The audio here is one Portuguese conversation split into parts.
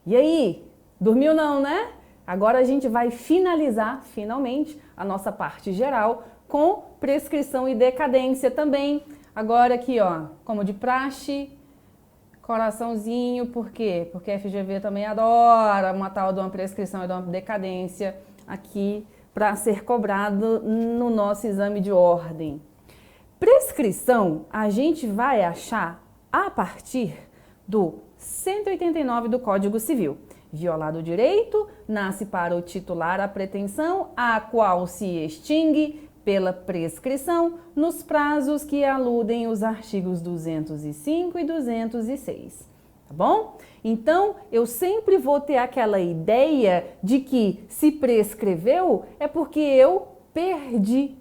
E aí, dormiu não, né? Agora a gente vai finalizar, finalmente, a nossa parte geral com prescrição e decadência também. Agora aqui, ó, como de praxe, coraçãozinho, por quê? Porque a FGV também adora uma tal de uma prescrição e de uma decadência aqui para ser cobrado no nosso exame de ordem. Prescrição a gente vai achar a partir do 189 do Código Civil. Violado o direito, nasce para o titular a pretensão, a qual se extingue pela prescrição nos prazos que aludem os artigos 205 e 206. Tá bom? Então, eu sempre vou ter aquela ideia de que se prescreveu é porque eu perdi.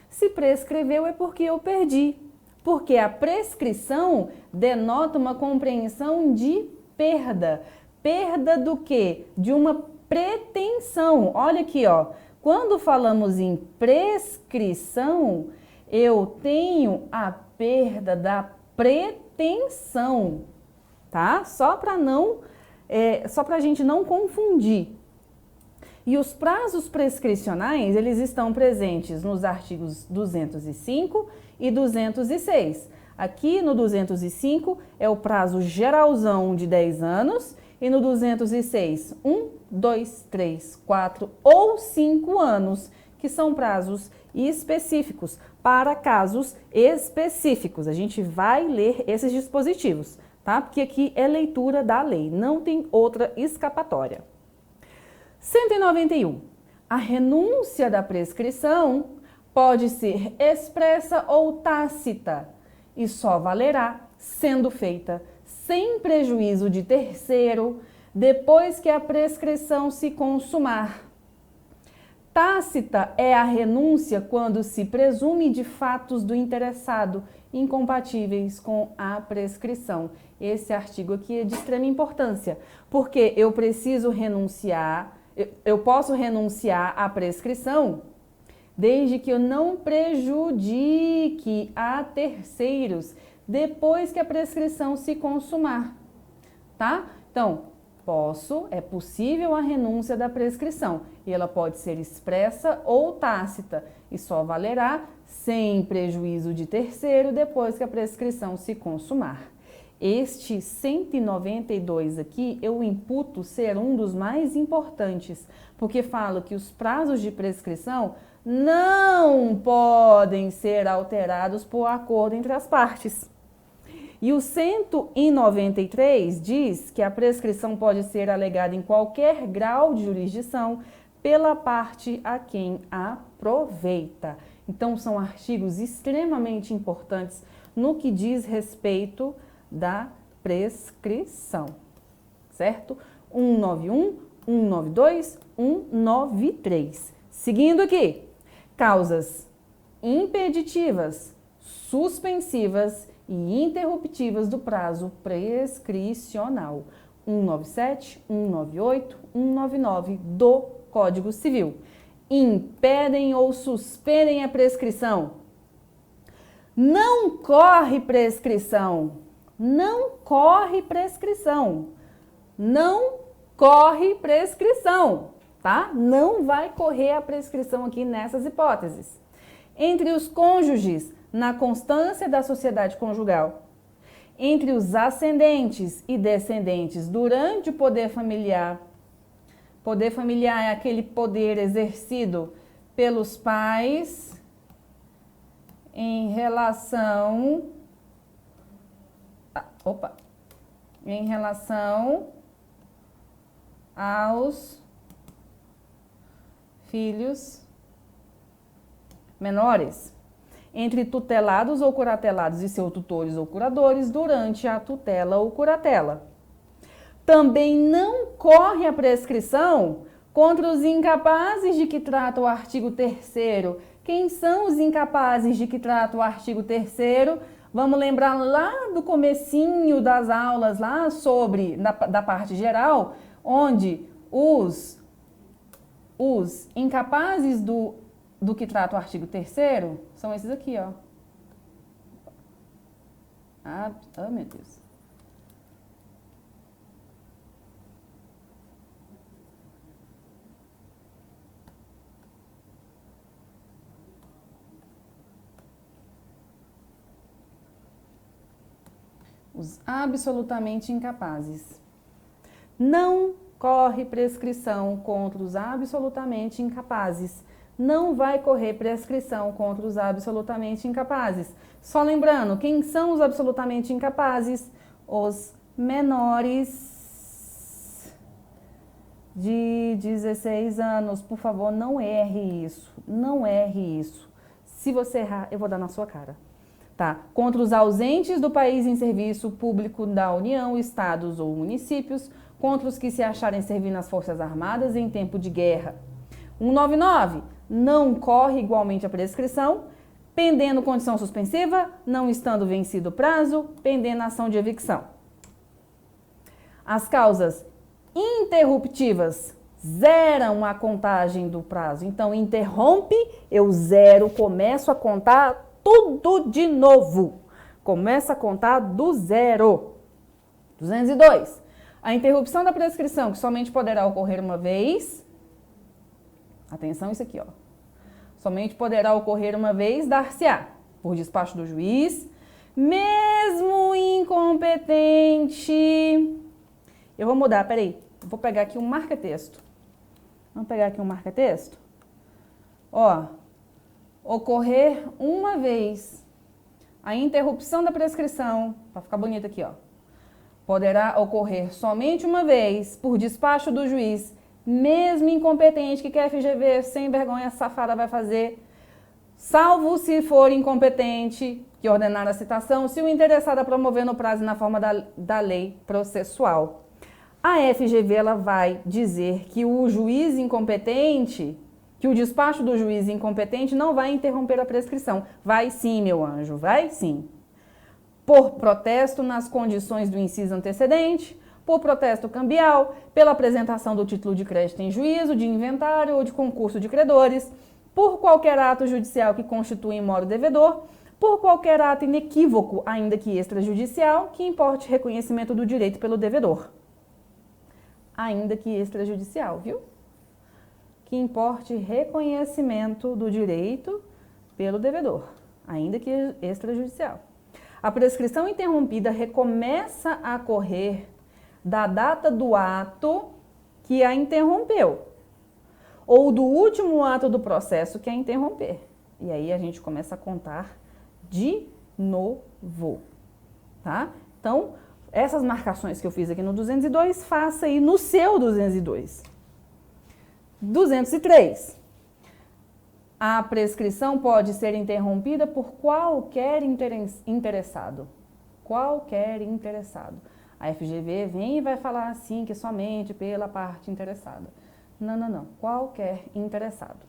Se prescreveu é porque eu perdi. Porque a prescrição denota uma compreensão de perda. Perda do quê? De uma pretensão. Olha aqui, ó. Quando falamos em prescrição, eu tenho a perda da pretensão, tá? Só para a gente não confundir. E os prazos prescricionais, eles estão presentes nos artigos 205 e 206. Aqui no 205 é o prazo geralzão de 10 anos e no 206, 1, 2, 3, 4 ou 5 anos, que são prazos específicos para casos específicos. A gente vai ler esses dispositivos, tá? Porque aqui é leitura da lei, não tem outra escapatória. 191. A renúncia da prescrição pode ser expressa ou tácita e só valerá sendo feita sem prejuízo de terceiro depois que a prescrição se consumar. Tácita é a renúncia quando se presume de fatos do interessado incompatíveis com a prescrição. Esse artigo aqui é de extrema importância, porque eu preciso renunciar. Eu posso renunciar à prescrição desde que eu não prejudique a terceiros depois que a prescrição se consumar, tá? Então, é possível a renúncia da prescrição e ela pode ser expressa ou tácita e só valerá sem prejuízo de terceiro depois que a prescrição se consumar. Este 192 aqui, eu imputo ser um dos mais importantes, porque fala que os prazos de prescrição não podem ser alterados por acordo entre as partes. E o 193 diz que a prescrição pode ser alegada em qualquer grau de jurisdição pela parte a quem aproveita. Então, são artigos extremamente importantes no que diz respeito da prescrição, certo? 191, 192, 193. Seguindo aqui, causas impeditivas, suspensivas e interruptivas do prazo prescricional. 197, 198, 199 do Código Civil. Impedem ou suspendem a prescrição. Não corre prescrição. Não corre prescrição. Não corre prescrição, tá? Não vai correr a prescrição aqui nessas hipóteses. Entre os cônjuges, na constância da sociedade conjugal. Entre os ascendentes e descendentes durante o poder familiar. Poder familiar é aquele poder exercido pelos pais em relação aos filhos menores, entre tutelados ou curatelados e seus tutores ou curadores durante a tutela ou curatela. Também não corre a prescrição contra os incapazes de que trata o artigo 3º. Quem são os incapazes de que trata o artigo 3º? Vamos lembrar lá do comecinho das aulas, lá sobre, da parte geral, onde os incapazes do que trata o artigo 3º são esses aqui, ó. Ah, meu Deus. Os absolutamente incapazes. Não corre prescrição contra os absolutamente incapazes. Não vai correr prescrição contra os absolutamente incapazes. Só lembrando, quem são os absolutamente incapazes? Os menores de 16 anos. Por favor, não erre isso. Não erre isso. Se você errar, eu vou dar na sua cara. Tá? Contra os ausentes do país em serviço público da União, estados ou municípios, contra os que se acharem servir nas Forças Armadas em tempo de guerra. 199. Não corre igualmente a prescrição, pendendo condição suspensiva, não estando vencido o prazo, pendendo ação de evicção. As causas interruptivas zeram a contagem do prazo. Então, interrompe, eu zero, começo a contar tudo de novo. Começa a contar do zero. 202. A interrupção da prescrição, que somente poderá ocorrer uma vez. Atenção isso aqui, ó. Somente poderá ocorrer uma vez, dar-se-á, por despacho do juiz, mesmo incompetente. Eu vou mudar, peraí. Vou pegar aqui um marca-texto. Vamos pegar aqui um marca-texto? Ó, ocorrer uma vez. A interrupção da prescrição, para ficar bonito aqui, ó. Poderá ocorrer somente uma vez, por despacho do juiz, mesmo incompetente, que a FGV sem vergonha safada vai fazer, salvo se for incompetente, que ordenar a citação, se o interessado a promover no prazo e na forma da lei processual. A FGV ela vai dizer que o juiz incompetente, que o despacho do juiz incompetente não vai interromper a prescrição. Vai sim, meu anjo, vai sim. Por protesto nas condições do inciso antecedente, por protesto cambial, pela apresentação do título de crédito em juízo, de inventário ou de concurso de credores, por qualquer ato judicial que constitui moro devedor, por qualquer ato inequívoco, ainda que extrajudicial, que importe reconhecimento do direito pelo devedor. Ainda que extrajudicial, viu? Que importe reconhecimento do direito pelo devedor, ainda que extrajudicial. A prescrição interrompida recomeça a correr da data do ato que a interrompeu, ou do último ato do processo que a interromper. E aí a gente começa a contar de novo, tá? Então, essas marcações que eu fiz aqui no 202, faça aí no seu 202. 203. A prescrição pode ser interrompida por qualquer interessado. Qualquer interessado. A FGV vem e vai falar assim que somente pela parte interessada. Não, não, não. Qualquer interessado.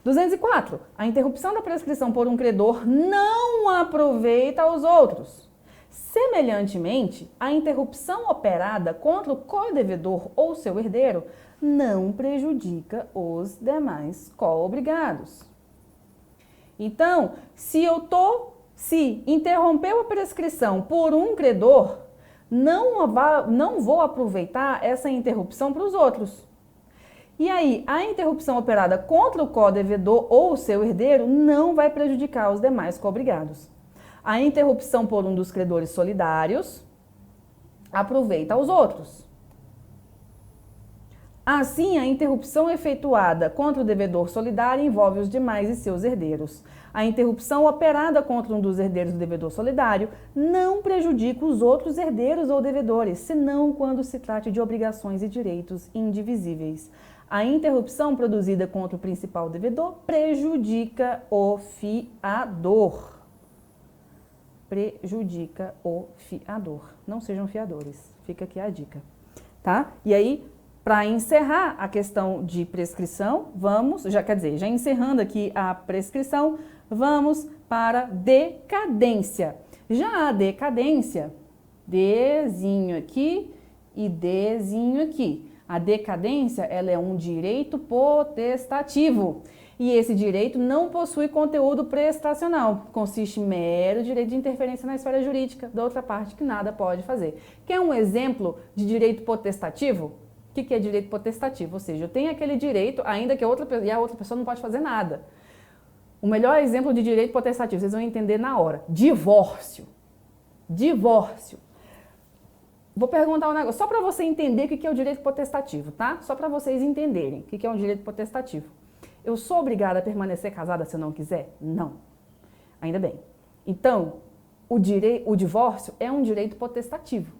204. A interrupção da prescrição por um credor não aproveita aos outros. Semelhantemente, a interrupção operada contra o codevedor ou seu herdeiro não prejudica os demais co-obrigados. Então, se interrompeu a prescrição por um credor, não vou aproveitar essa interrupção para os outros. E aí, a interrupção operada contra o co-devedor ou seu herdeiro não vai prejudicar os demais co-obrigados. A interrupção por um dos credores solidários aproveita aos outros. Assim, a interrupção efetuada contra o devedor solidário envolve os demais e seus herdeiros. A interrupção operada contra um dos herdeiros do devedor solidário não prejudica os outros herdeiros ou devedores, senão quando se trate de obrigações e direitos indivisíveis. A interrupção produzida contra o principal devedor prejudica o fiador. Prejudica o fiador. Não sejam fiadores. Fica aqui a dica, tá? E aí, para encerrar a questão de prescrição, já encerrando aqui a prescrição, vamos para decadência. Já a decadência, Dzinho aqui e Dzinho aqui. A decadência, ela é um direito potestativo. E esse direito não possui conteúdo prestacional. Consiste em mero direito de interferência na esfera jurídica da outra parte que nada pode fazer. Quer um exemplo de direito potestativo? O que é direito potestativo? Ou seja, eu tenho aquele direito, ainda que a outra pessoa não pode fazer nada. O melhor exemplo de direito potestativo, vocês vão entender na hora. Divórcio. Divórcio. Vou perguntar um negócio, só para você entender o que é o direito potestativo, tá? Só para vocês entenderem o que é um direito potestativo. Eu sou obrigada a permanecer casada se eu não quiser? Não. Ainda bem. Então, o divórcio é um direito potestativo,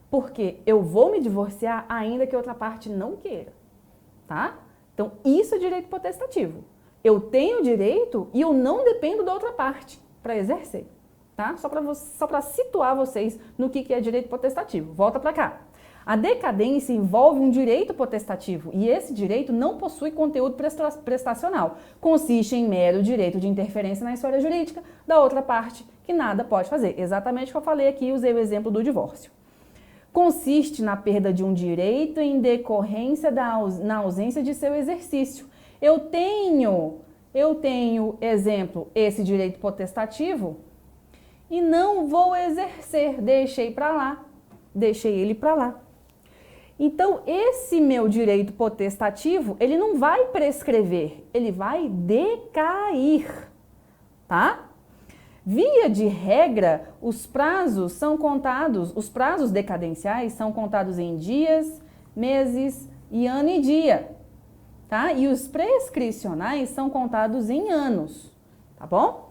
porque eu vou me divorciar ainda que outra parte não queira, tá? Então, isso é direito potestativo. Eu tenho direito e eu não dependo da outra parte para exercer. Tá? Só para situar vocês no que é direito potestativo. Volta para cá. A decadência envolve um direito potestativo e esse direito não possui conteúdo prestacional. Consiste em mero direito de interferência na esfera jurídica da outra parte que nada pode fazer. Exatamente o que eu falei aqui, usei o exemplo do divórcio. Consiste na perda de um direito em decorrência na ausência de seu exercício. Eu tenho, exemplo, esse direito potestativo e não vou exercer, deixei ele para lá. Então, esse meu direito potestativo, ele não vai prescrever, ele vai decair, tá? Via de regra, os prazos decadenciais são contados em dias, meses e ano e dia, tá? E os prescricionais são contados em anos, tá bom?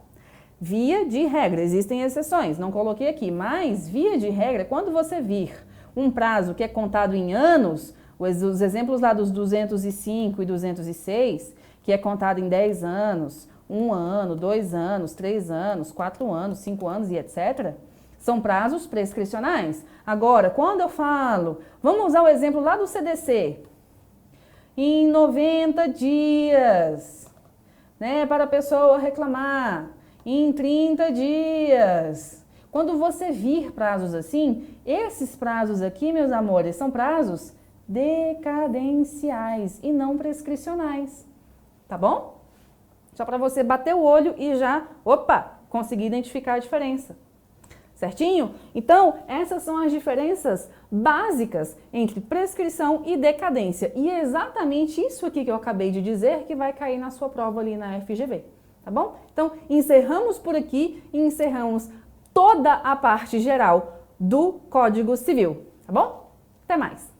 Via de regra, existem exceções, não coloquei aqui, mas via de regra, quando você vir um prazo que é contado em anos, os exemplos lá dos 205 e 206, que é contado em 10 anos, 1 ano, 2 anos, 3 anos, 4 anos, 5 anos e etc., são prazos prescricionais. Agora, quando eu falo, vamos usar o exemplo lá do CDC, em 90 dias, né, para a pessoa reclamar, em 30 dias. Quando você vir prazos assim, esses prazos aqui, meus amores, são prazos decadenciais e não prescricionais, tá bom? Só para você bater o olho e já, conseguir identificar a diferença. Certinho? Então, essas são as diferenças básicas entre prescrição e decadência. E é exatamente isso aqui que eu acabei de dizer que vai cair na sua prova ali na FGV. Tá bom? Então, encerramos por aqui e encerramos toda a parte geral do Código Civil. Tá bom? Até mais!